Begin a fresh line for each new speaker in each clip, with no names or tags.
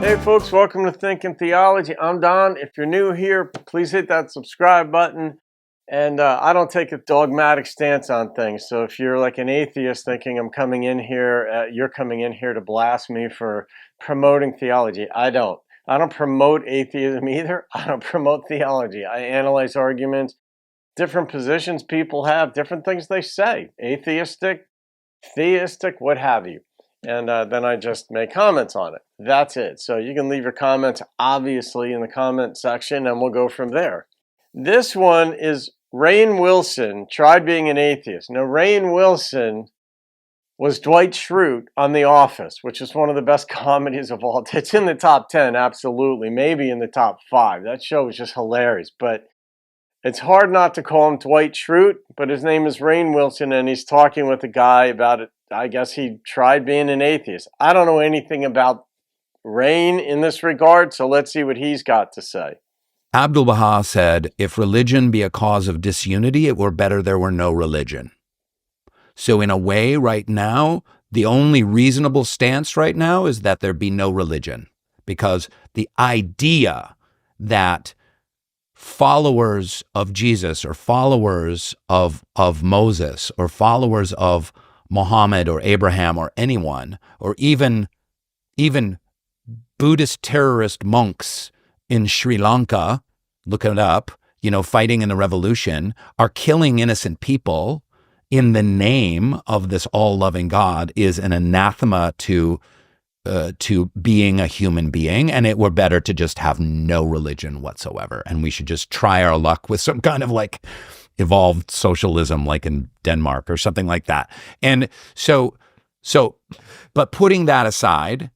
Hey folks, welcome to Thinking Theology. I'm Don. If you're new here, please hit that subscribe button. And I don't take a dogmatic stance on things. So if you're like an atheist thinking I'm coming in here, you're coming in here to blast me for promoting theology. I don't. I don't promote atheism either. I don't promote theology. I analyze arguments, different positions people have, different things they say, atheistic, theistic, what have you. And then I just make comments on it. That's it. So you can leave your comments, obviously, in the comment section, and we'll go from there. This one is Rainn Wilson tried being an atheist. Now, Rainn Wilson was Dwight Shrute on The Office, which is one of the best comedies of all time. It's in the top 10, absolutely, maybe in the top 5. That show was just hilarious. But it's hard not to call him Dwight Shrute, but his name is Rainn Wilson, and he's talking with a guy about it. I guess he tried being an atheist. I don't know anything about Rainn in this regard, so let's see what he's got to say.
Abdu'l-Baha said, if religion be a cause of disunity, it were better there were no religion. So in a way, right now, the only reasonable stance right now is that there be no religion, because the idea that followers of Jesus or followers of Moses or followers of Muhammad or Abraham or anyone, or even Buddhist terrorist monks in Sri Lanka, look it up, fighting in the revolution, are killing innocent people in the name of this all-loving God is an anathema to being a human being, and it were better to just have no religion whatsoever, and we should just try our luck with some kind of like evolved socialism like in Denmark or something like that. And so, but putting that aside,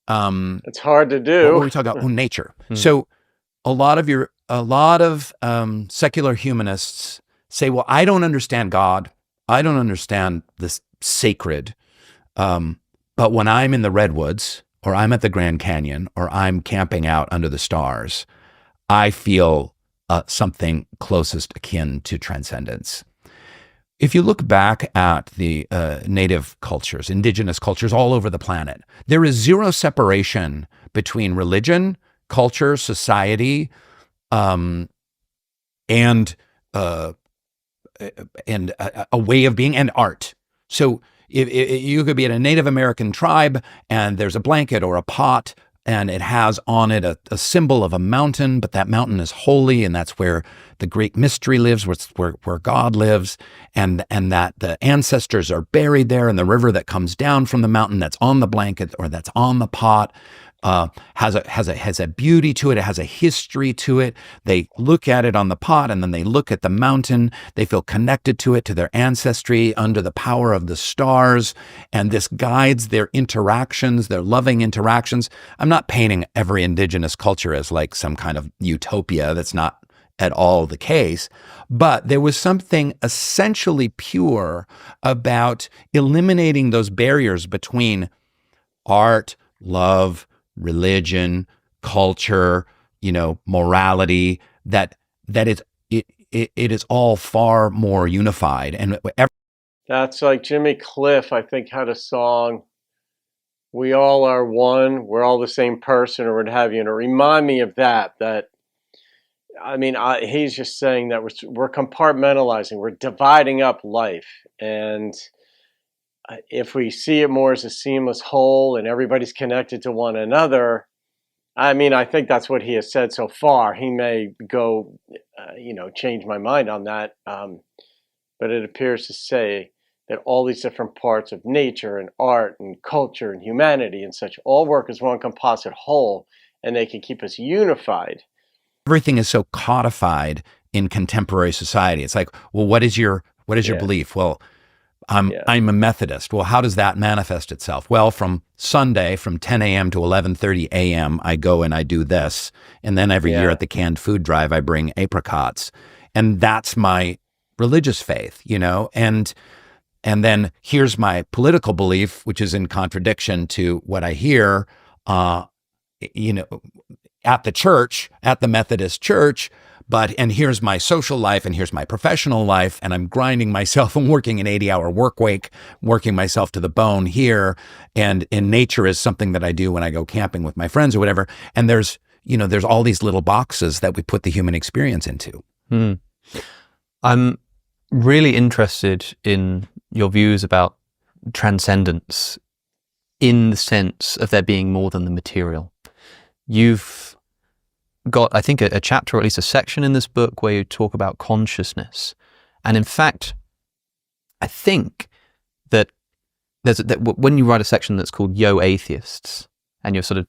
it's hard to do.
What were we talking about? Nature. So a lot of secular humanists say, well, I don't understand God. I don't understand this sacred. But when I'm in the redwoods or I'm at the Grand Canyon or I'm camping out under the stars, I feel something closest akin to transcendence. If you look back at the native cultures, indigenous cultures all over the planet, there is zero separation between religion, culture, society, and a way of being, and art. So if you could be at a Native American tribe and there's a blanket or a pot and it has on it a symbol of a mountain, but that mountain is holy, and that's where the great mystery lives, where God lives, and that the ancestors are buried there, and the river that comes down from the mountain that's on the blanket or that's on the pot has a beauty to it. It has a history to it. They look at it on the pot, and then they look at the mountain. They feel connected to it, to their ancestry, under the power of the stars, and this guides their interactions, their loving interactions. I'm not painting every indigenous culture as like some kind of utopia. That's not at all the case, but there was something essentially pure about eliminating those barriers between art, love, religion, culture, morality, that it is all far more unified. And
that's like Jimmy Cliff, I think, had a song, "We all are one, we're all the same person," or what have you. And it reminded me of that he's just saying that we're compartmentalizing, we're dividing up life. And if we see it more as a seamless whole and everybody's connected to one another, I think that's what he has said so far. He may go, change my mind on that. But it appears to say that all these different parts of nature and art and culture and humanity and such all work as one composite whole, and they can keep us unified.
Everything is so codified in contemporary society. It's like, well, what is your belief? Well, I'm a Methodist. Well, how does that manifest itself? Well, from Sunday, from 10 a.m. to 11:30 a.m., I go and I do this. And then every year at the canned food drive, I bring apricots. And that's my religious faith, And then here's my political belief, which is in contradiction to what I hear, at the church, at the Methodist church. and here's my social life and here's my professional life, and I'm grinding myself and working an 80-hour work week, working myself to the bone here. And in nature is something that I do when I go camping with my friends or whatever. And there's all these little boxes that we put the human experience into.
I'm really interested in your views about transcendence in the sense of there being more than the material. You've got, I think, a chapter or at least a section in this book where you talk about consciousness. And in fact, I think that when you write a section that's called Yo Atheists, and you're sort of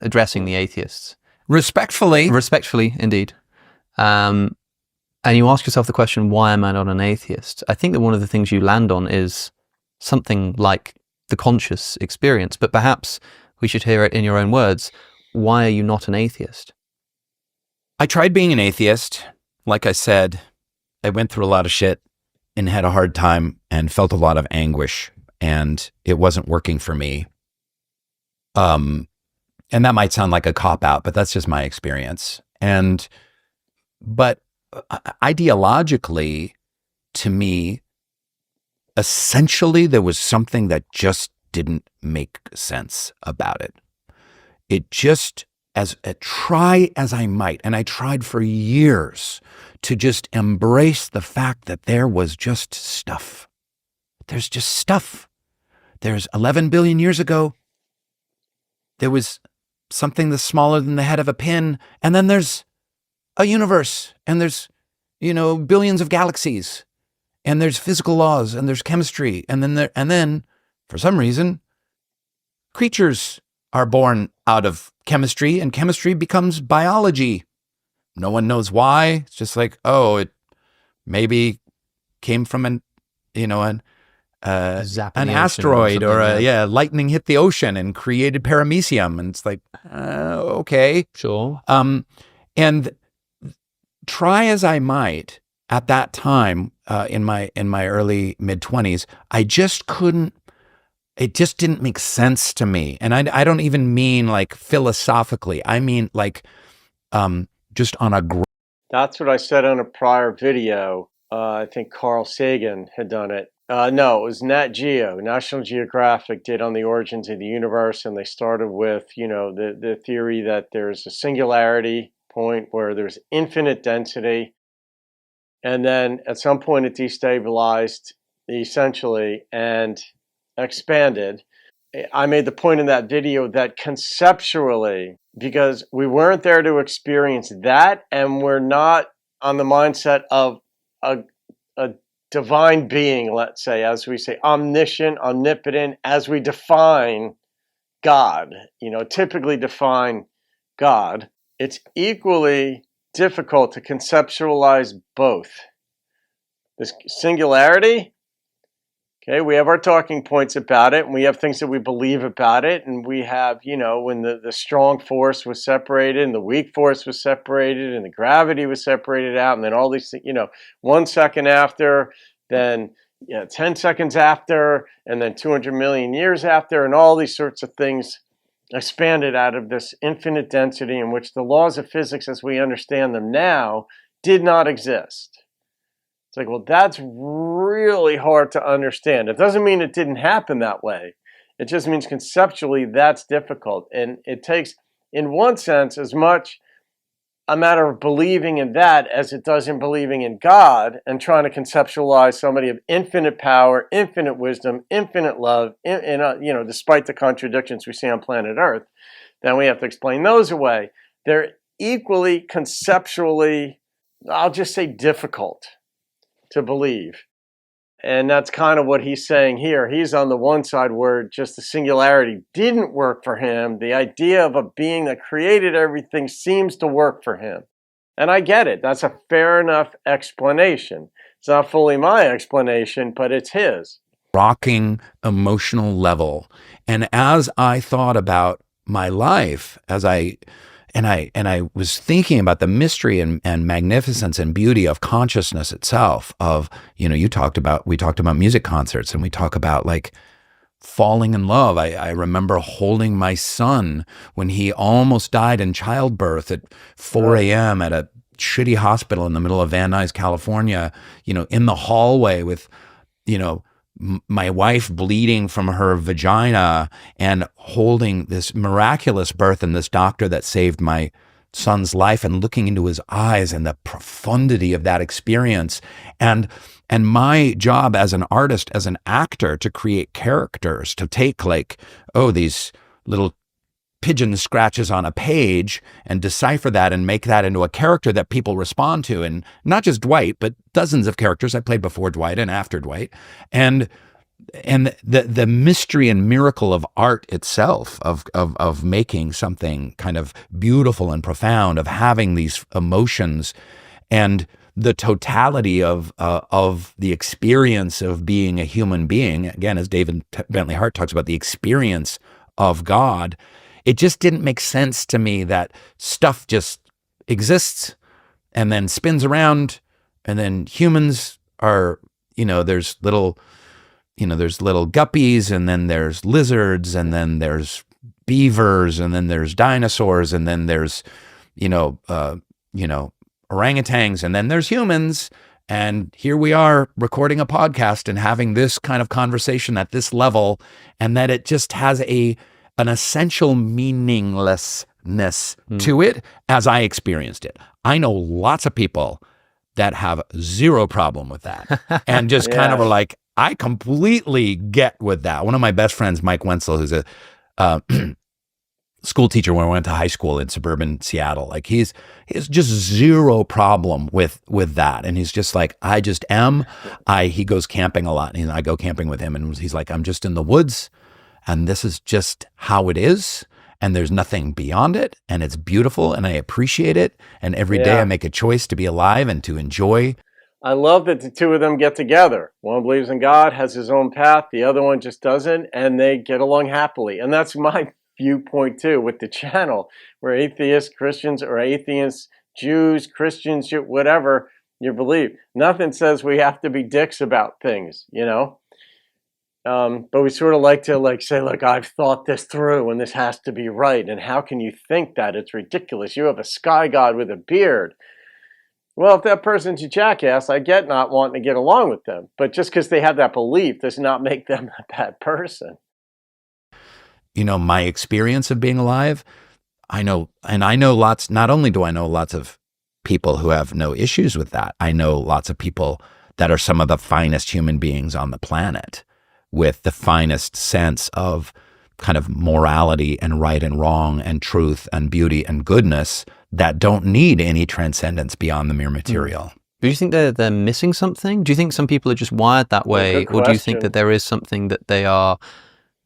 addressing the atheists.
Respectfully,
indeed. And you ask yourself the question, why am I not an atheist? I think that one of the things you land on is something like the conscious experience, but perhaps we should hear it in your own words. Why are you not an atheist?
I tried being an atheist. Like I said, I went through a lot of shit and had a hard time and felt a lot of anguish, and it wasn't working for me. And that might sound like a cop-out, but that's just my experience. But ideologically, to me, essentially, there was something that just didn't make sense about it. It just, try as I might, and I tried for years to just embrace the fact that there was just stuff. There's just stuff. There's 11 billion years ago, there was something that's smaller than the head of a pin, and then there's a universe, and there's, billions of galaxies, and there's physical laws, and there's chemistry, and then for some reason, creatures are born out of chemistry, and chemistry becomes biology. No one knows why. It's just like, it maybe came from an asteroid or lightning hit the ocean and created paramecium, and it's like, okay,
sure.
And try as I might at that time, in my early mid-20s, I just couldn't. It just didn't make sense to me, and I don't even mean like philosophically. I mean like just on a.
That's what I said on a prior video. I think Carl Sagan had done it. No, it was Nat Geo. National Geographic did on the origins of the universe, and they started with, the theory that there's a singularity point where there's infinite density, and then at some point it destabilized essentially and expanded. I made the point in that video that conceptually, because we weren't there to experience that, and we're not on the mindset of a divine being, let's say, as we say, omniscient, omnipotent, as we define God, typically define God, it's equally difficult to conceptualize both. This singularity, okay, we have our talking points about it, and we have things that we believe about it, and we have, when the strong force was separated, and the weak force was separated, and the gravity was separated out, and then all these things, 1 second after, then 10 seconds after, and then 200 million years after, and all these sorts of things expanded out of this infinite density in which the laws of physics as we understand them now did not exist. It's like, well, that's really hard to understand. It doesn't mean it didn't happen that way. It just means conceptually that's difficult. And it takes, in one sense, as much a matter of believing in that as it does in believing in God and trying to conceptualize somebody of infinite power, infinite wisdom, infinite love, despite the contradictions we see on planet Earth. Then we have to explain those away. They're equally conceptually, I'll just say, difficult to believe. And that's kind of what he's saying here. He's on the one side where just the singularity didn't work for him. The idea of a being that created everything seems to work for him. And I get it. That's a fair enough explanation. It's not fully my explanation, but it's his.
Rocking emotional level. And as I thought about my life, and I was thinking about the mystery and magnificence and beauty of consciousness itself, of, we talked about music concerts, and we talk about like falling in love. I remember holding my son when he almost died in childbirth at 4 a.m. at a shitty hospital in the middle of Van Nuys, California, in the hallway with, my wife bleeding from her vagina and holding this miraculous birth and this doctor that saved my son's life, and looking into his eyes and the profundity of that experience. And my job as an artist, as an actor, to create characters, to take these little pigeon scratches on a page and decipher that and make that into a character that people respond to. And not just Dwight, but dozens of characters I played before Dwight and after Dwight. And the mystery and miracle of art itself, of making something kind of beautiful and profound, of having these emotions, and the totality of the experience of being a human being. Again, as David Bentley Hart talks about, the experience of God. It just didn't make sense to me that stuff just exists and then spins around, and then humans are, there's little guppies, and then there's lizards, and then there's beavers, and then there's dinosaurs, and then there's, orangutans, and then there's humans. And here we are recording a podcast and having this kind of conversation at this level, and that it just has an essential meaninglessness to it as I experienced it. I know lots of people that have zero problem with that and just kind of are like, I completely get with that. One of my best friends, Mike Wenzel, who's a school teacher when I went to high school in suburban Seattle, he has just zero problem with that. And he's just like, I just am. He goes camping a lot, and I go camping with him, and he's like, I'm just in the woods, and this is just how it is, and there's nothing beyond it, and it's beautiful, and I appreciate it, and every day I make a choice to be alive and to enjoy.
I love that the two of them get together. One believes in God, has his own path, the other one just doesn't, and they get along happily. And that's my viewpoint too with the channel. We're atheists, Christians, or atheists, Jews, Christians, whatever you believe. Nothing says we have to be dicks about things, but we sort of like to say, look, I've thought this through and this has to be right. And how can you think that? It's ridiculous. You have a sky god with a beard. Well, if that person's a jackass, I get not wanting to get along with them. But just because they have that belief does not make them a bad person.
My experience of being alive, I know lots, not only do I know lots of people who have no issues with that, I know lots of people that are some of the finest human beings on the planet, with the finest sense of kind of morality and right and wrong and truth and beauty and goodness, that don't need any transcendence beyond the mere material.
Do you think they're missing something? Do you think some people are just wired that way? Or do you think that there is something that they are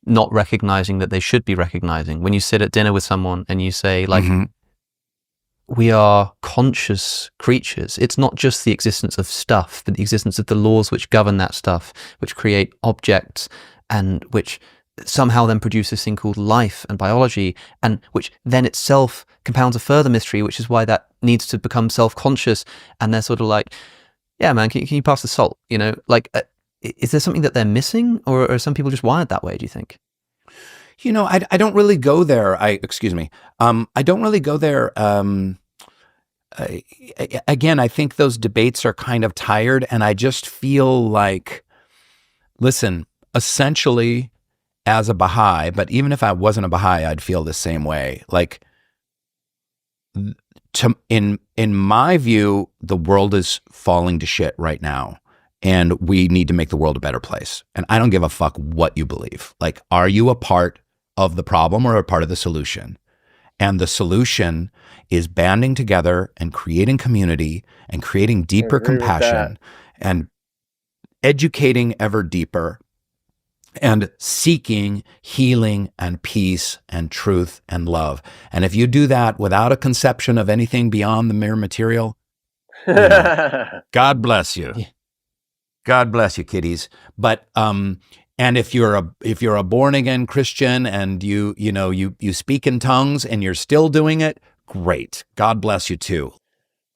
not recognizing that they should be recognizing? When you sit at dinner with someone and you say, we are conscious creatures. It's not just the existence of stuff, but the existence of the laws which govern that stuff, which create objects, and which somehow then produce this thing called life and biology, and which then itself compounds a further mystery, which is why that needs to become self-conscious. And they're sort of like, yeah, man, can you pass the salt? Is there something that they're missing, or are some people just wired that way, do you think?
I don't really go there. I don't really go there. Again, I think those debates are kind of tired, and I just feel like, listen, essentially, as a Baha'i, but even if I wasn't a Baha'i, I'd feel the same way. In my view, the world is falling to shit right now, and we need to make the world a better place. And I don't give a fuck what you believe. Are you a part of the problem or a part of the solution? And the solution is banding together and creating community and creating deeper compassion and educating ever deeper and seeking healing and peace and truth and love. And if you do that without a conception of anything beyond the mere material, God bless you. Yeah. God bless you, kiddies. But and if you're a born again Christian and you speak in tongues and you're still doing it, great. God bless you too.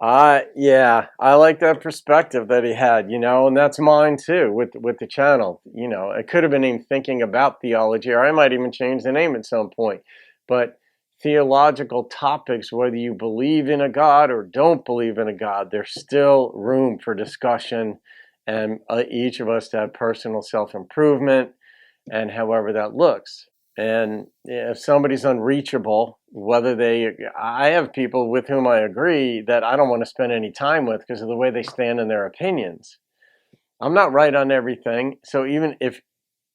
Yeah, I like that perspective that he had, and that's mine too with the channel. It could have been named Thinking About Theology, or I might even change the name at some point. But theological topics, whether you believe in a God or don't believe in a God, there's still room for discussion and each of us to have personal self-improvement and however that looks. And if somebody's unreachable, I have people with whom I agree that I don't want to spend any time with because of the way they stand in their opinions. I'm not right on everything. So even if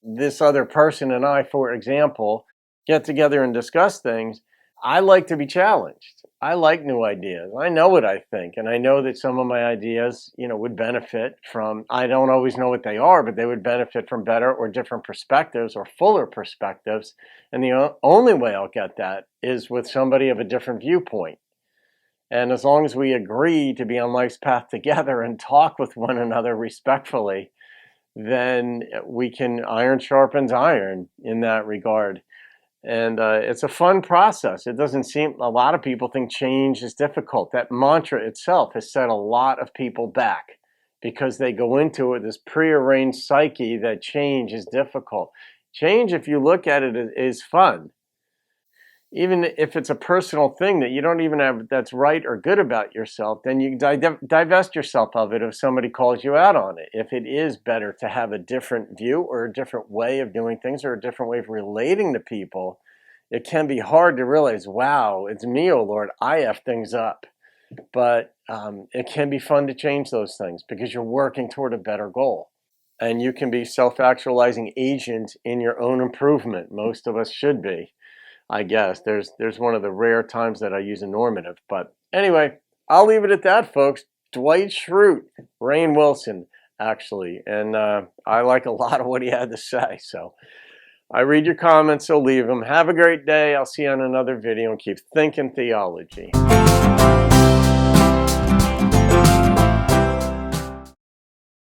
this other person and I, for example, get together and discuss things, I like to be challenged. I like new ideas. I know what I think, and I know that some of my ideas, would benefit from, I don't always know what they are, but they would benefit from better or different perspectives or fuller perspectives. And the only way I'll get that is with somebody of a different viewpoint. And as long as we agree to be on life's path together and talk with one another respectfully, then we can, iron sharpens iron in that regard. And it's a fun process. It doesn't seem, a lot of people think change is difficult. That mantra itself has set a lot of people back because they go into it, this prearranged psyche that change is difficult. Change, if you look at it, is fun. Even if it's a personal thing that you don't even have that's right or good about yourself, then you divest yourself of it if somebody calls you out on it. If it is better to have a different view or a different way of doing things or a different way of relating to people, it can be hard to realize, wow, it's me, oh Lord, I F things up. But it can be fun to change those things because you're working toward a better goal. And you can be self-actualizing agent in your own improvement. Most of us should be. I guess there's one of the rare times that I use a normative. But anyway, I'll leave it at that, folks. Dwight Shrute, Rainn Wilson, actually. And I like a lot of what he had to say. So I read your comments, so leave them. Have a great day. I'll see you on another video and keep thinking theology.